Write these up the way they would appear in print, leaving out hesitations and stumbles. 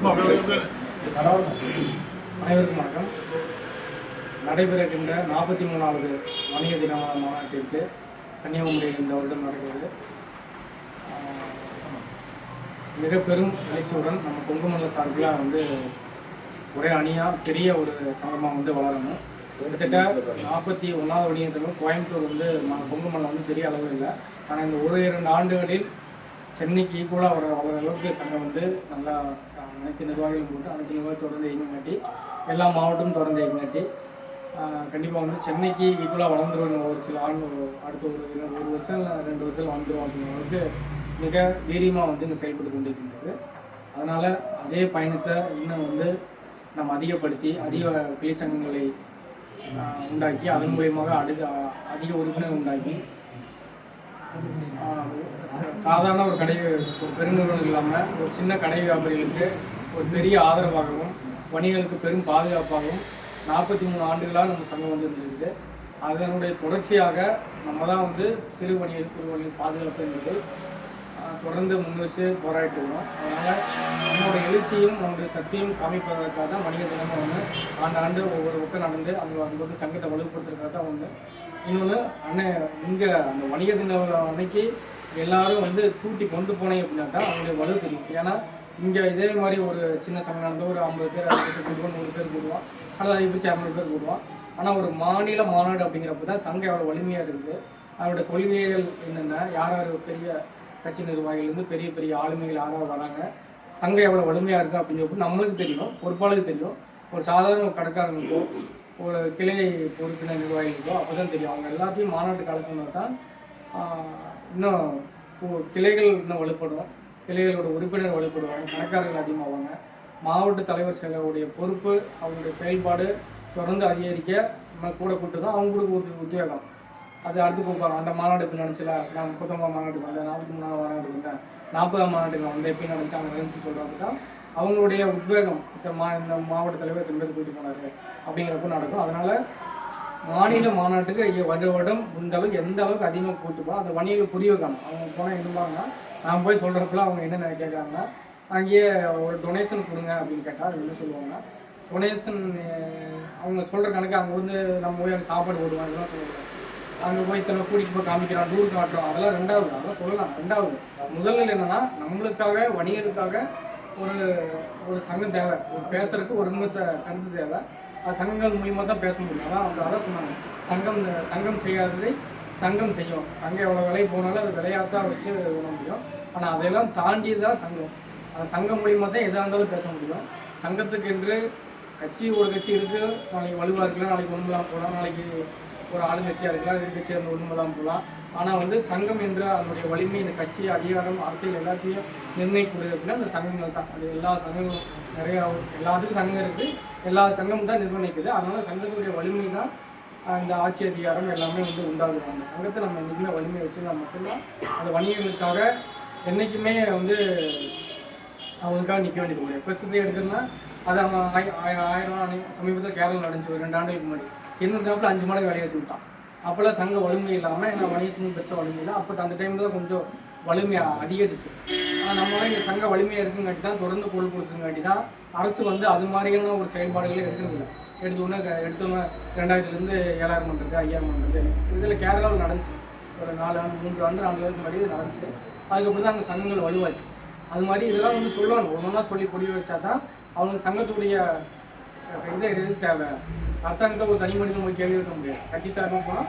அனைவருக்கும் வணக்கம். நடைபெறுகின்ற 43வது வணிக தின மாநாட்டிற்கு கன்னியாகுமரியில் இந்த வருடம் நடக்கிறது. மிக பெரும் எழுச்சியுடன் நம்ம கொங்குமல்ல சார்பில் ஒரே அணியாக பெரிய ஒரு சங்கமாக வளரணும். கிட்டத்தட்ட 41வது வணிகத்திலும் கோயம்புத்தூர் கொங்குமல்ல பெரிய அளவில் இல்லை. ஆனால் இந்த 1-2 ஆண்டுகளில் சென்னைக்கு ஈக்குவலாக வளர அளவுக்கு சங்கம் நல்லா அனைத்து நிர்வாகிகளும் போட்டு அனைத்து நிர்வாகம் தொடர்ந்து இயங்கினாட்டி எல்லா மாவட்டமும் தொடர்ந்து இயங்கினாட்டி கண்டிப்பாக சென்னைக்கு ஈக்குவலாக வளர்ந்துருவோம். ஒரு சில ஆண்டு அடுத்த ஒரு வருஷம் இல்லை 2 வருஷம் வளர்ந்துருவோம் அப்படிங்கிற அளவுக்கு மிக வீரியமாக இங்கே செயல்பட்டு கொண்டிருக்கின்றது. அதனால் அதே பயணத்தை இன்னும் நம்ம அதிகப்படுத்தி அதிக கிளைச்சங்கங்களை உண்டாக்கி அதன் மூலியமாக அதிக உறுப்பினர் உண்டாக்கி சாதாரண ஒரு பெருநிறுவனம் இல்லாமல் ஒரு சின்ன கடை வியாபாரிகளுக்கு ஒரு பெரிய ஆதரவாகவும் வணிகர்களுக்கு பெரும் பாதுகாப்பாகவும் 43 ஆண்டுகளாக நம்ம சங்கம் இருந்திருக்குது. அதனுடைய தொடர்ச்சியாக நம்ம தான் சிறு வணிகர்கள் குறு வணிகர்கள் பாதுகாப்பு என்பது தொடர்ந்து முன் வச்சு போராடிட்டு இருக்கோம். அதனால் நம்மளோட எழுச்சியும் நம்முடைய சக்தியும் காமிப்பதற்காக தான் வணிக தினமும் ஆண்டாண்டு ஒவ்வொரு பக்கம் நடந்து அந்த சங்கத்தை வலுப்படுத்துறதுக்காக தான் இன்னொன்று இங்கே அந்த வணிக தின அன்னைக்கு எல்லாரும் கூட்டி கொண்டு போனேன் அப்படின்னா தான் அவங்களுடைய வலு தெரியும். ஏன்னா இங்கே இதே மாதிரி ஒரு சின்ன சங்கம் நடந்து ஒரு 50 பேர் 60 பேர் கூடுவோம், 100 பேர் கூடுவோம், அல்லது அதை பிடிச்சி 200 பேர் கூடுவோம். ஆனால் ஒரு மாநில மாநாடு அப்படிங்கிறப்ப தான் சங்கம் எவ்வளோ வலிமையாக இருக்குது, அதோட கொள்கைகள் என்னென்ன, யார் யார் பெரிய கட்சி நிர்வாகிகள் பெரிய பெரிய ஆளுமைகள் யாராவது வராங்க, சங்கம் எவ்வளோ வலிமையாக இருக்குது அப்படிங்கிறப்ப நம்மளுக்கு தெரியும், பொறுப்பாளருக்கு தெரியும். ஒரு சாதாரண கடைக்காரங்களுக்கோ ஒரு கிளை பொறுப்பினர் நிர்வாகிகளுக்கோ அப்போ தான் தெரியும். அவங்க எல்லாத்தையும் மாநாட்டு கால சொன்னால் தான் இன்னும் கிளைகள் இன்னும் வலுப்படும், கிளைகளோட உறுப்பினர் வலுப்படுவாங்க, கணக்காரர்கள் அதிகமாவாங்க. மாவட்ட தலைவர் செயலருடைய பொறுப்பு அவங்களுடைய செயல்பாடு தொடர்ந்து அதிகரிக்க நம்ம கூட கூட்டு தான் அவங்களுக்கு உத்வேகம். அது அடுத்து கொடுப்பாங்க. அந்த மாநாடு இப்போ நினச்சில நான் 39 மாநாட்டுக்கு வந்தேன், 43வது மாநாட்டுக்கு வந்தேன், 40ஆம் மாநாட்டுக்கு நான் எப்படி நினச்சேன் அவங்க நினச்சி சொல்கிறாங்க தான் அவங்களுடைய உத்வேகம். இந்த மாவட்ட தலைவர் திரும்ப கூட்டி போனார் அப்படிங்கிறப்ப நடக்கும். அதனால் மாநில மாநாட்டுக்கு வருடம் இந்த அளவுக்கு எந்த அளவுக்கு அதிகமாக கூட்டுப்போம் அந்த வணிகர்கள் புரிய வைக்கணும். அவங்க போனால் என்னவாங்கன்னா நான் போய் சொல்கிறப்பெல்லாம் அவங்க என்ன கேட்குறாங்கன்னா அங்கேயே ஒரு டொனேஷன் கொடுங்க அப்படின்னு கேட்டால் அது என்ன சொல்லுவாங்க, டொனேஷன் அவங்க சொல்கிற கணக்கு அவங்க நம்ம போய் அங்கே சாப்பாடு போடுவாங்க இதெல்லாம் சொல்லுவாங்க. அங்கே போய் இத்தனை கூட்டிகிட்டு போய் காமிக்கிறான், டூர் காட்டுறோம், அதெல்லாம் ரெண்டாவது, அதெல்லாம் சொல்லலாம் ரெண்டாவது. முதல்ல என்னென்னா நம்மளுக்காக வணிகருக்காக ஒரு சங்கம் தேவை, ஒரு பேசுறதுக்கு ஒரு கருத்து தேவை. அது சங்கங்கள் மூலியமாக தான் பேச முடியும். அதான் சொன்னாங்க, தங்கம் செய்யாததை சங்கம் செய்யும். அங்கே எவ்வளோ விலை போனாலும் அது விலையாத்தான் வச்சு பண்ண முடியும். ஆனால் அதையெல்லாம் தாண்டி தான் சங்கம். அந்த சங்கம் மூலியமாக தான் எதாக இருந்தாலும் பேச முடியும். சங்கத்துக்கு என்று ஒரு கட்சி இருக்குது, நாளைக்கு வலுவாக இருக்கலாம், நாளைக்கு ஒன்றுலாம் போகலாம், நாளைக்கு ஒரு ஆளுங்கட்சியாக இருக்கலாம், எதிர்கட்சியாக இருந்து ஒன்றுமெல்லாம் போகலாம். ஆனால் சங்கம் என்ற அதனுடைய வலிமை, இந்த கட்சி அதிகாரம் அரசியல் எல்லாத்தையும் நிர்ணயிக்கக்கூடியது அப்படின்னா அந்த சங்கங்கள் தான். அது எல்லா சங்கங்களும் நிறையா எல்லாத்துக்கும் சங்கம் இருக்குது, எல்லா சங்கமும் தான் நிர்ணயிக்குது. அதனால் சங்கத்துடைய வலிமை தான் இந்த ஆட்சி அதிகாரம் எல்லாமே உண்டாகுது. அந்த சங்கத்தை நம்ம என்றைக்குமே வலிமையை வச்சுருந்தா மட்டும்தான் அந்த வணிகர்களுக்காக என்றைக்குமே அவங்களுக்காக நிற்க வேண்டியது முடியாது. பிரச்சனை எடுக்கிறதுனா அது அவங்க 1000 சமீபத்தில் கேரளா நடந்துச்சு ஒரு 2 ஆண்டுகளுக்கு முன்னாடி. இருந்தாப்புல 5 மடங்கு வேலையை ஏற்றி விட்டான். அப்போல்லாம் சங்க வலிமை இல்லாமல் ஏன்னா வணிகத்தின் பெருசாக வலிமை இல்லை. அப்போ அந்த டைமில் தான் கொஞ்சம் வலிமையாக அதிகரிச்சு. ஆனால் நம்மளால் இங்கே சங்க வலிமையாக இருக்குங்காட்டி தான் தொடர்ந்து பொருள் கொடுக்குங்காட்டி தான் அரசு அது மாதிரியான ஒரு செயல்பாடுகளே எடுக்கிறதில்ல. எடுத்தோன்னே 2000லேருந்து 7000 பண்ணுறது 5000 பண்ணுறது இதில் கேரளாவில் நடந்துச்சு. ஒரு 4 ஆண்டு 3 ஆண்டு 4 ஆண்டுக்கு முன்னாடி இது நடந்துச்சு. அதுக்கப்புறம் தான் அங்கே சங்கங்கள் வலுவாச்சு. அது மாதிரி இதெல்லாம் சொல்லணும், ஒன்றா சொல்லி புரிய வச்சா தான் அவங்க சங்கத்துடைய எது தேவை. அரசாங்கத்தை ஒரு தனி மனிதன் போய் கேள்வி இருக்க முடியாது. கட்சி சார்பாக போனால்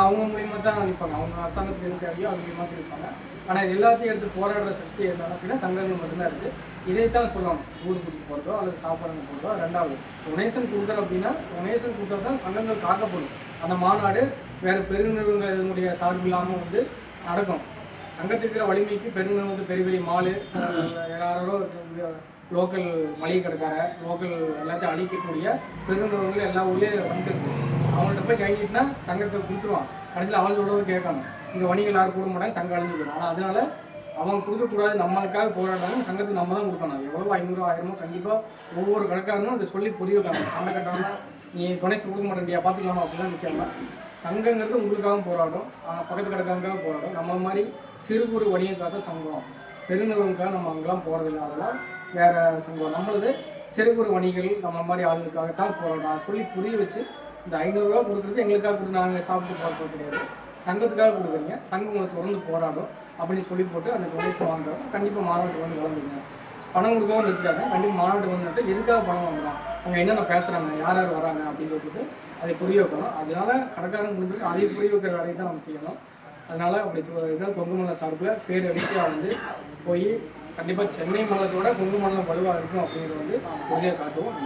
அவங்க மூலியமாக தான் நிற்பாங்க, அவங்க அரசாங்கத்துக்கு எது தேவையோ அது மூலியமாக இருப்பாங்க. ஆனால் எல்லாத்தையும் எடுத்து போராடுற சக்தி இருந்தாலும் அப்படின்னா சங்கங்கள் மட்டும்தான் இருக்குது. இதைத்தான் சொல்லணும், ஊர் கூட்டி போகிறதோ அல்லது சாப்பாடு போகிறதோ. ரெண்டாவது டொனேஷன் கொடுக்குறோம் அப்படின்னா டொனேஷன் கொடுத்தா தான் சங்கங்கள் காக்கப்படும். அந்த மாநாடு வேறு பெருநிறுவனங்கள் இதனுடைய சார்பு இல்லாமல் நடக்கும். சங்கத்துக்கு இருக்கிற வலிமைக்கு பெருநிறுவனத்துக்கு பெரிய பெரிய மாலு யாரோ லோக்கல் மளிகை கடைக்கார லோக்கல் எல்லாத்தையும் அழிக்கக்கூடிய பெருநிறுவனங்கள் எல்லா ஊர்லேயும் வந்துருக்கு. அவங்கள்ட்ட போய் கைக்கிட்டுனா சங்கத்தை கொடுத்துருவான். கடைசியில் அவன் சொல்கிறத கேட்கணும். இங்கே வணிகம் யாரும் கொடுக்க மாட்டாங்க, சங்கம் அழிஞ்சு போயிடும். ஆனால் அதனால அவங்க கொடுக்கக்கூடாது, நம்மளுக்காக போராடாலும் சங்கத்துக்கு நம்ம தான் கொடுக்கணும். எவ்வளோ 500 1000 கண்டிப்பாக ஒவ்வொரு கடைக்காரனும் அதை சொல்லி புரிய வைக்கணும். சண்டை கட்டாமல் நீ டொனேஷன் கொடுக்க மாட்டேன்டியா பார்த்துக்கலாமா அப்படிலாம் நிற்காம சங்கங்கிறது உங்களுக்காக போராடும், பக்கத்து கடைக்காரங்களுக்காக போராடும். நம்ம மாதிரி சிறு குறு வணிகக்காக தான் சங்கம், பெருநிறுவனங்களுக்காக நம்ம அங்கெல்லாம் போகிறதில்லை. அதெல்லாம் வேறு சங்கம். நம்மளது சிறு குறு வணிகர்கள் நம்ம மாதிரி ஆளுங்களுக்காகத்தான் போகிறோம் சொல்லி புரிய வச்சு இந்த 500 ரூபா கொடுக்குறது எங்களுக்காக கொடுத்து நாங்கள் சாப்பிட்டு பார்க்க கிடையாது, சங்கத்துக்காக கொடுக்குறீங்க, சங்கம் உங்களை தொடர்ந்து போராடும் அப்படின்னு சொல்லி போட்டு அந்த டொனேஷன் வாங்குறோம். கண்டிப்பாக மாநாட்டுக்கு வந்து கலந்துங்க. பணம் கொடுக்கவும் நிற்காங்க, கண்டிப்பாக மாநாட்டுக்கு வந்துட்டு எதுக்காக பணம் வாங்குறோம், அவங்க என்னென்ன பேசுகிறாங்க, யார் யார் வராங்க அப்படிங்கிறது அதை புரிய வைக்கணும். அதனால கடைக்காரங்க முடிஞ்சு அதை புரிய வைக்கிற வேலையை தான் நம்ம செய்யணும். அதனால் அப்படி இதான் கொங்கு மண்டலம் சார்பில் பேரடிக்கையாக வந்து போய் கண்டிப்பாக சென்னை மண்டலத்தோட கொங்கு மண்டலம் வலுவாக இருக்கும் அப்படிங்கிறது வந்து உறுதியாக காட்டுவோம்.